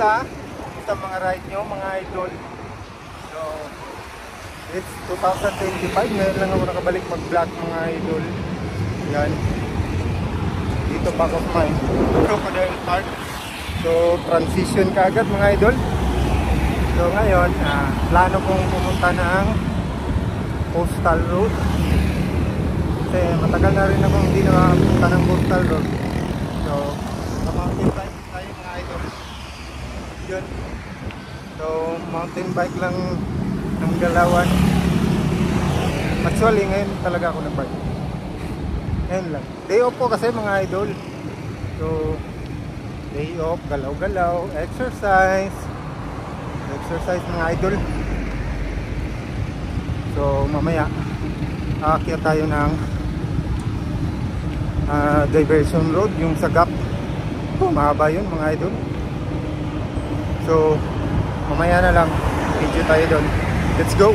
kamusta sa mga ride nyo mga idol? So, it's 2025. Ngayon lang ako nakabalik mag-vlog mga idol. Yan. Dito back of my Crocodile Park. So, transition ka agad mga idol. So, ngayon, plano kong pumunta ng Coastal Road. Kasi matagal na rin akong hindi nakapunta ng Coastal Road. So, mountain bike tayo mga idol. Yun. So, mountain bike lang ng galawan. Actually, ngayon talaga ako nag-bike. Ngayon lang. Day off po kasi mga idol. So, day off, galaw-galaw, exercise mga idol. So, mamaya aakyat tayo ng diversion road, yung sa gap. Mahaba yun mga idol. So, mamaya na lang video tayo doon. Let's go!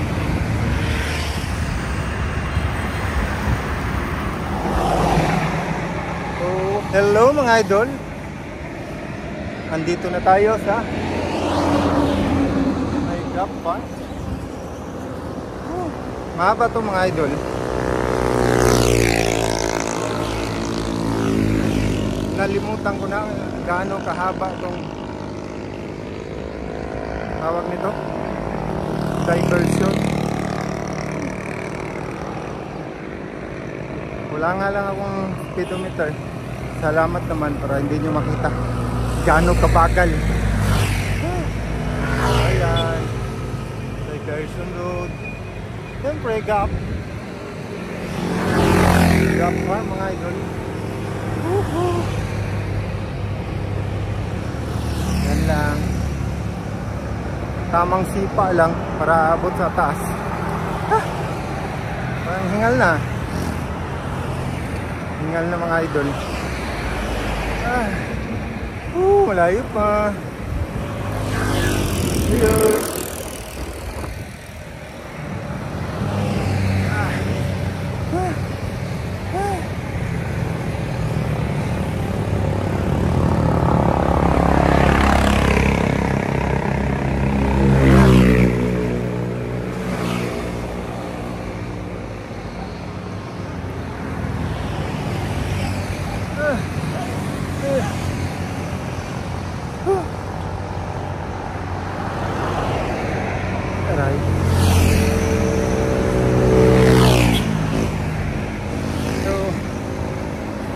So, hello mga idol. Andito na tayo sa may gap park. Mahaba to mga idol. Nalimutan ko na gaano kahaba tong tawag nito, diversion. Wala nga lang akong speedometer. Salamat naman para hindi nyo makita gaano kabagal. Ayan, diversion road. Siyempre gap farm mga idol. Yan lang, tamang sipa lang para abot sa taas. Parang hingal na mga idol. Malayo pa. Ayun.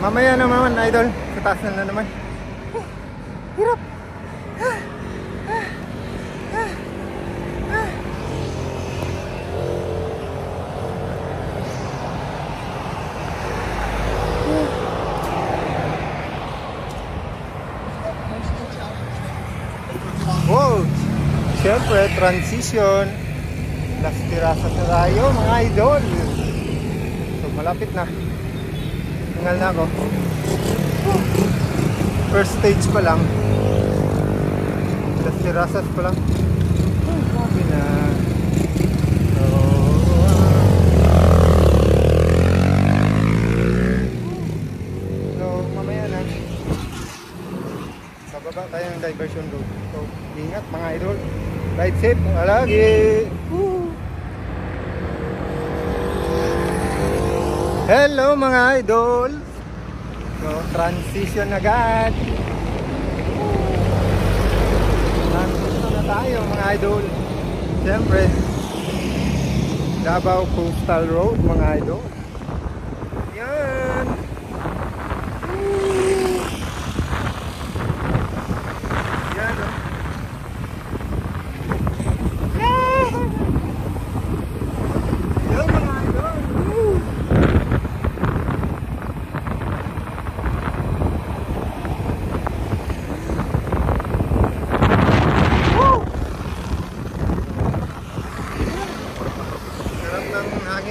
Mamaya naman idol, sa taas na naman. Hirap. Wow, siyempre transition. Last tirasa na tayo mga idol. So malapit na. Tingnan na ako. First stage pa lang. Last terasas pa lang. Sabi na. So, mamaya na. Bababa tayo ng diversion road. So, ingat mga idol. Ride safe lagi. Hello mga idol. So, transition agad. Transition na tayo mga idol. Siyempre, Davao Coastal Road mga idol. Yan. Yan. Yan mga idol.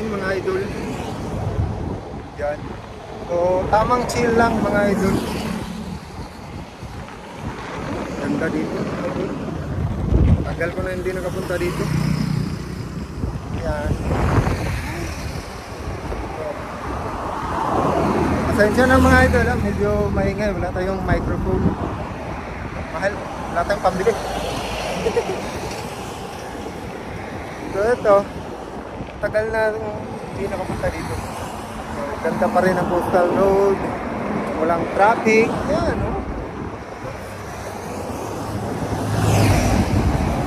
Mga idol. Yan. So, tamang chill lang mga idol. Ganda dito. Tagal ko na hindi nakapunta dito. Yan. So, pasensya na mga idol. Medyo maingay. Wala tayong microphone. Mahal. Wala tayong pambili. So ito, tagal na hindi nakapunta dito. So, ganda pa rin ang coastal road. Walang traffic. Yan, no?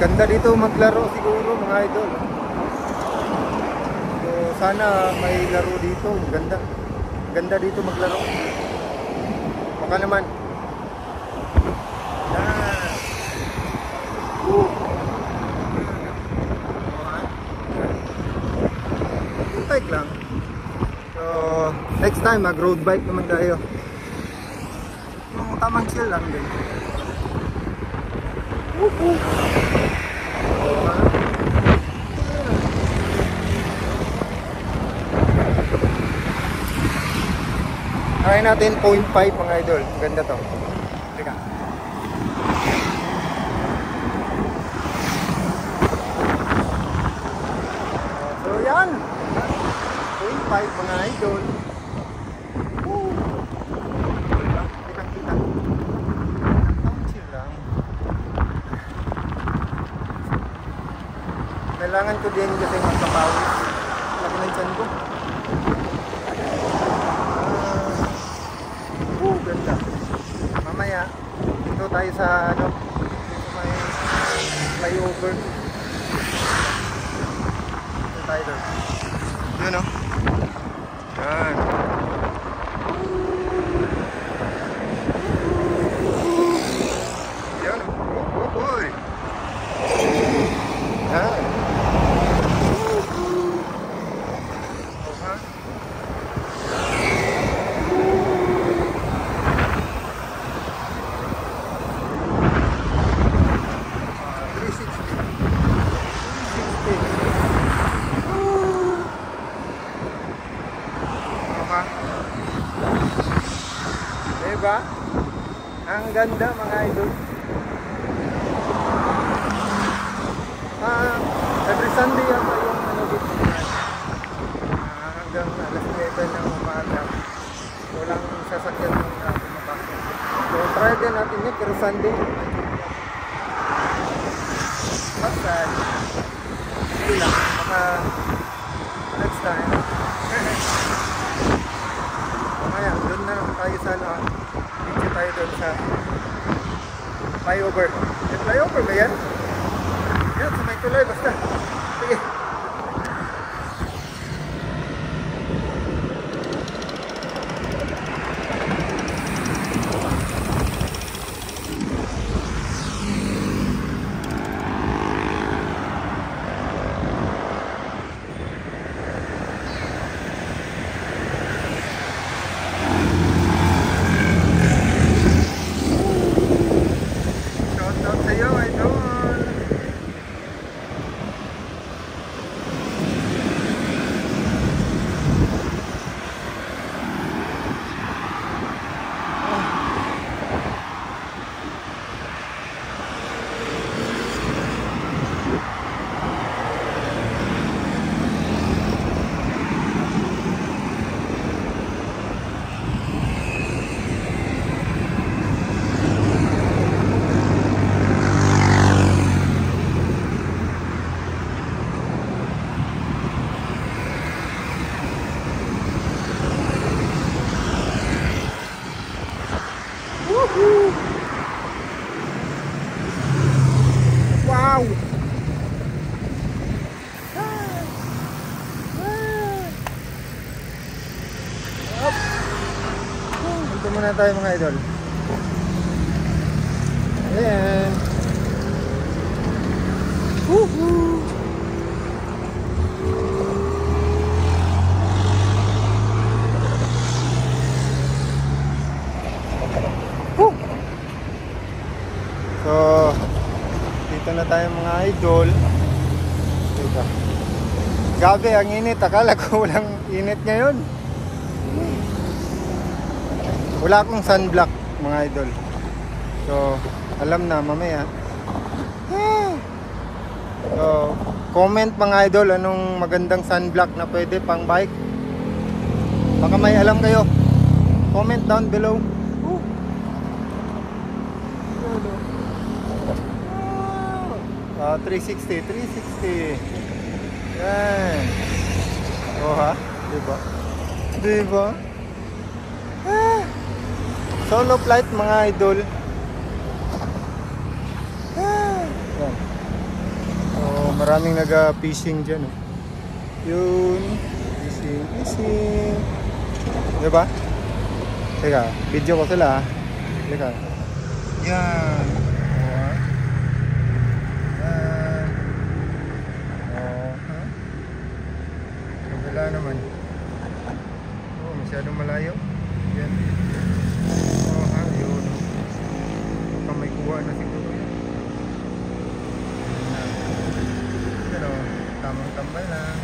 Ganda dito maglaro siguro mga idol. So sana may laro dito. Ganda. Ganda dito maglaro. Baka naman. Bike lang. So next time mag road bike naman tayo. Tamang chill lang din. Try natin 0.5 mga idol. Ganda to. Teka. So yan. 0.5 mga idol. Kitang-kita. Chill lang. Kailangan ko din kasi magpapawi. Lagi ng tiyan ko. Ganda. Mamaya dito tayo sa ano, dito may flyover. Dito tayo doon. Yun o. Yan. Yan. Uy. Yan. Diba? Ang ganda mga idol. Every Sunday ako yung ano dito. Hanggang alas 9 ng umaga. Walang sasakyan ng mapasok. So try din natin yun pero Sunday. Outside. Hindi lang. Baka next time. Mamaya, doon na tayo sa ano. Video tayo doon sa flyover. May flyover ba yan? Yan, sa may tuloy basta. Sige. Wow! Dito muna tayo mga idol. Ayan. Woohoo! So, dito na tayo mga idol. Dito. Gabi ang init. Akala ko walang init ngayon. Wala akong sunblock mga idol. So, alam na mamaya. So, comment mga idol anong magandang sunblock na pwede pang bike. Baka may alam kayo. Comment down below. 360, 360. Yan. Oh ha? Diba? Diba? Ah. Solo flight mga idol. Ah. Yan. Oh, maraming nag-fishing dyan. Oh. Yun. Fishing, fishing. Diba? Teka, video ko sila. Teka. Yan. Wala naman. Oh, masyadong malayo. Yan. Oh, ha, yun. Baka may kuha na siguro yan. Pero, tamang tambay lang.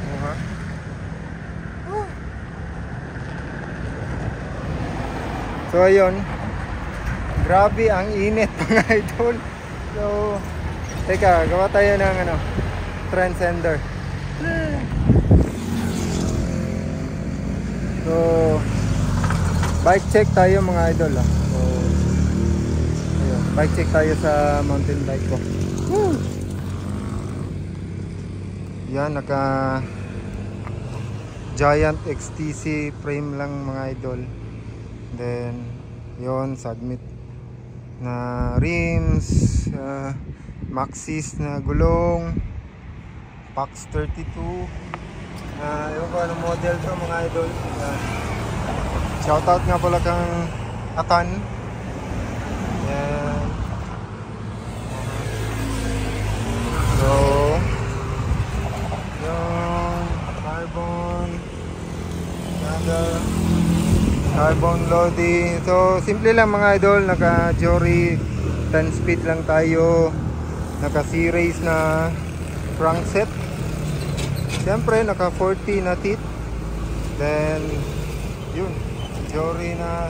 Oh, ha. Oh. So, ayun. Grabe ang init mga idol. So, teka, gawa tayo ng ano, transcender. So, bike check tayo mga idol. So, ayun, bike check tayo sa mountain bike ko. Yan, naka Giant XTC frame lang mga idol. Then, yon submit na rims, Maxxis na gulong, Pax 32. Ewan ko anong model to mga idol. Shoutout nga pala kang Atan. Yan. So, yung carbon loading. So, simple lang mga idol. Naka Jory 10 speed lang tayo. Naka C-Race na crankset. Siyempre naka 40 na teeth. Then yun, Jory na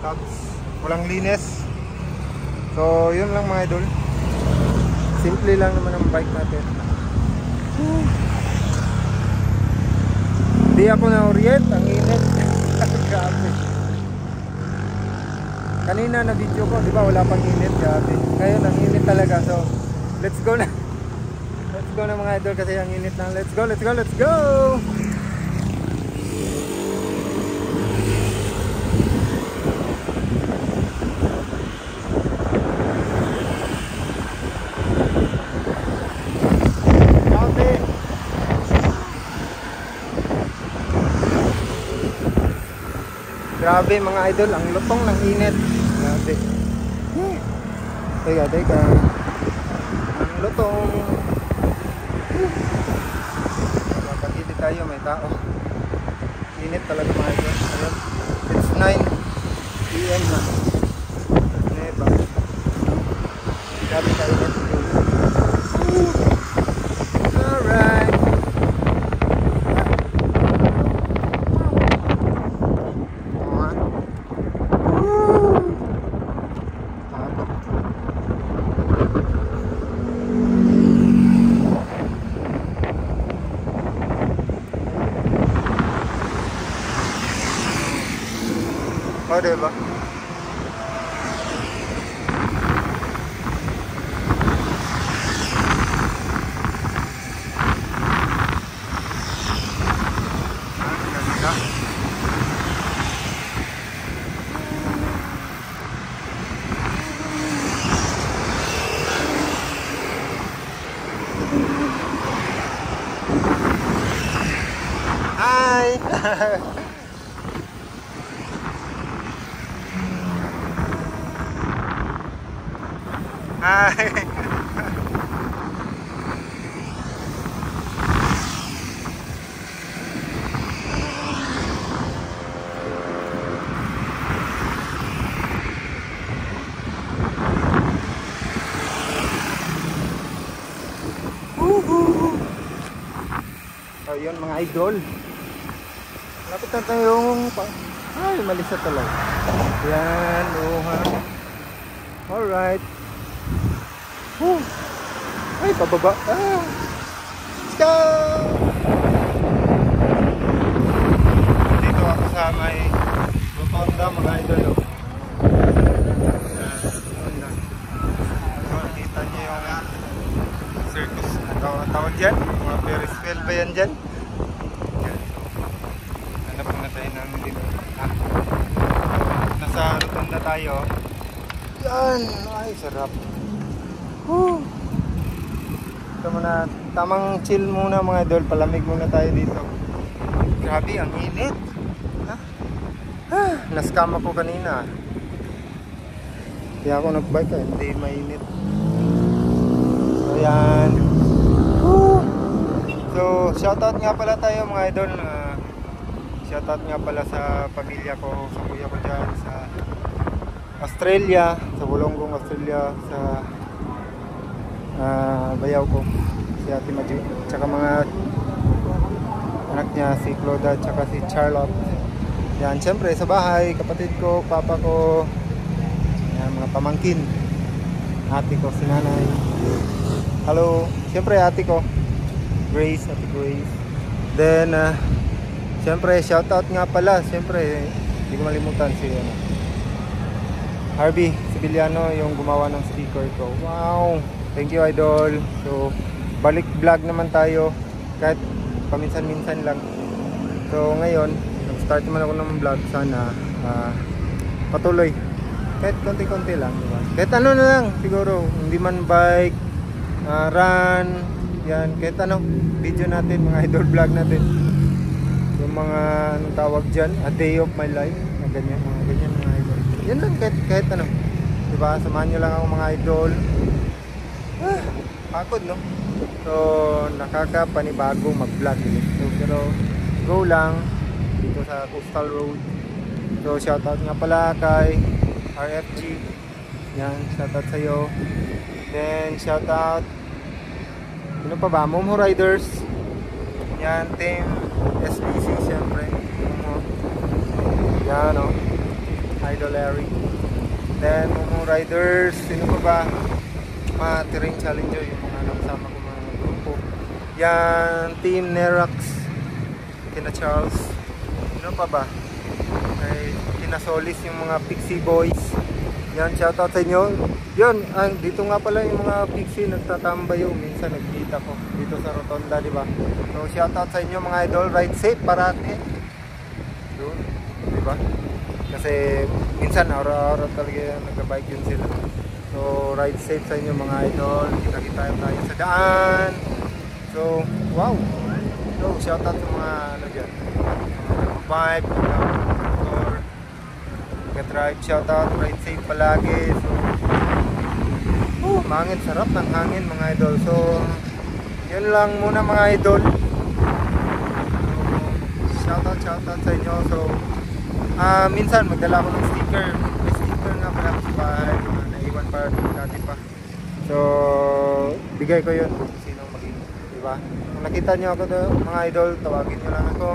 tabs, walang linis. So yun lang mga idol. Simple lang naman ang bike natin. Hindi ako na-orient, ang init. Grabe. Kanina na video ko, di ba wala pang init, grabe. Ngayon ang init talaga. So, let's go na. Let's go na mga idol kasi ang init na. Let's go, let's go, let's go. Grabe mga idol, ang lutong ng init. Grabe. Teka, teka. Ang lutong. Kapagili tayo, may tao. Init talaga mga idol. Ayun. It's 9 PM na. Diba? Grabe tayo. Alright. Oh, diba? Hi! Hi! So yun mga idol, lapit na tayong ay malisa talaga yan. Ha, alright. Ay pababa. Let's go. Dito ako sa may Rotonda mga idol. tawag dyan? Mga Ferris wheel ba yan dyan? Yan. Hanap muna tayo ng dito. Nasa rotunda tayo. Yan! Ay, sarap. Woo! Ito muna, tamang chill muna mga idol. Palamig muna tayo dito. Grabe, ang init. Nascam ako kanina. Kaya ako nagbike, hindi mainit. So yan. Woo! So shoutout nga pala tayo mga idol. Shoutout nga pala sa pamilya ko, sa kuya ko dyan sa Australia, sa Wollongong, Australia, sa bayaw ko, si Ate Maju, tsaka mga anak niya, si Cloda, tsaka si Charlotte. Yan, syempre sa bahay, kapatid ko, papa ko, yan, mga pamangkin, ate ko, si nanay. Hello, syempre ate ko, Grace, ate Grace. Then, syempre shoutout nga pala, syempre, hindi ko malimutan si Harvey Sibiliano, yung gumawa ng sticker ko. Wow, thank you idol. So, balik vlog naman tayo, kahit paminsan-minsan lang. So, ngayon, start naman ako ng vlog, sana patuloy kahit konti-konti lang, diba? Kahit ano na lang siguro, hindi man bike, run, yan, kahit ano video natin, mga idol vlog natin, yung mga anong tawag dyan, a day of my life, ganyan, mga ganyan mga idol, yan lang, kahit ano, diba? Samahan nyo lang ako mga idol. Pagod no, so nakakapanibago mag vlog so, pero go lang dito sa Coastal Road. So shoutout nga pala kay RFG, yan, shoutout sa iyo. Then shoutout, ano pa ba, Momo Riders, yan, team SBC syempre, Momo, yan o, Idol Larry. Then Momo Riders, sino pa ba, mga Terrain Challenger, yung mga nakasama ko mga grupo, yan, Team Nerax, kina Charles, ano pa ba? Kay kina Solis, yung mga Pixie Boys. Yan, shoutout sa inyo. Yun, dito nga pala yung mga Pixie nagtatambay, minsan nagkita ko dito sa Rotonda, di ba? So shoutout sa inyo mga idol, ride safe parati. Doon, di ba? Kasi minsan araw-araw talaga nagka-bike yun sila. So ride safe sa inyo mga idol. Kita-kita tayo sa daan. So, wow. So shoutout sa mga ano dyan, bike, motor, nag-drive, shoutout, ride safe palagi. So, mangin, sarap ng hangin mga idol. So, yun lang muna mga idol. So, shoutout sa inyo. So, minsan magdala ko ng sticker. May sticker nga pala sa bahay, naiwan pa dati pa. So, bigay ko yun kung sino maging, diba? Kung nakita nyo ako doon, mga idol, tawagin nyo lang ako.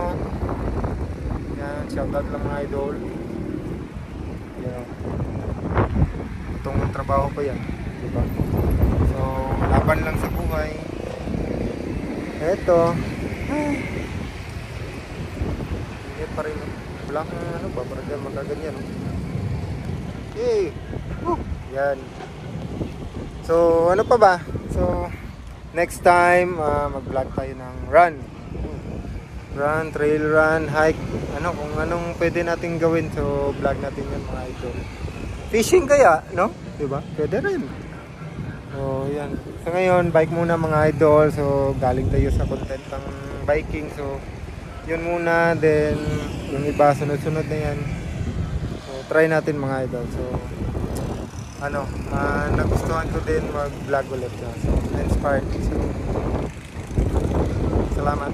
Yan, shoutout lang mga idol. Yan. Itong trabaho ko yan, diba? So, laban lang sa buhay. Eto. Hindi pa rin. Wala kang ano ba, para dyan magkaganyan. Yay! Yan. So, ano pa ba? So, next time, mag-vlog tayo ng run, trail run, hike, ano, kung anong pwede natin gawin. So vlog natin yan mga idol. Fishing kaya, no? Diba? Pwede rin. So yan. So ngayon, bike muna mga idol. So galing tayo sa content ng biking. So yun muna, then yung iba sunod-sunod na yan. So try natin mga idol. So ano, nagustuhan ko din mag-vlog ulit. So inspired. So salamat.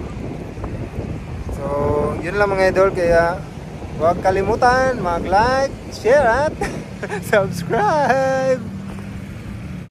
So, yun lang mga idol, kaya huwag kalimutan mag-like, share at subscribe.